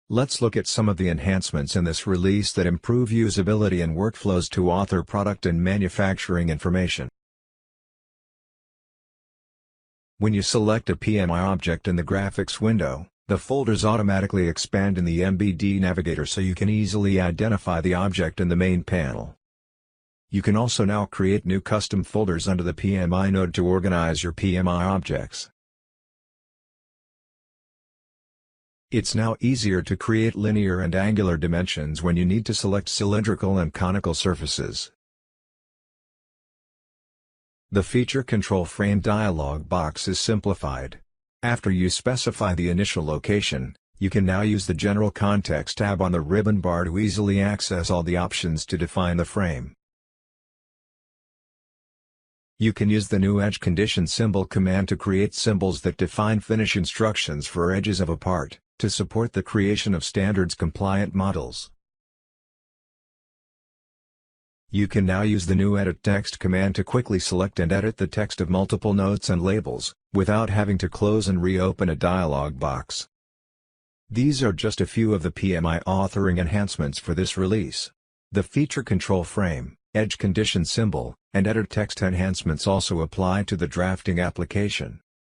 Let's look at some of the enhancements in this release that improve usability and workflows to author product and manufacturing information. When you select a PMI object in the graphics window, the folders automatically expand in the MBD Navigator so you can easily identify the object in the main panel. You can also now create new custom folders under the PMI node to organize your PMI objects. It's now easier to create linear and angular dimensions when you need to select cylindrical and conical surfaces. The Feature Control Frame dialog box is simplified. After you specify the initial location, you can now use the General Context tab on the ribbon bar to easily access all the options to define the frame. You can use the new Edge Condition Symbol command to create symbols that define finish instructions for edges of a part, to support the creation of standards-compliant models. You can now use the new Edit Text command to quickly select and edit the text of multiple notes and labels, without having to close and reopen a dialog box. These are just a few of the PMI authoring enhancements for this release. The Feature Control Frame, Edge Condition Symbol, and Edit Text enhancements also apply to the drafting application.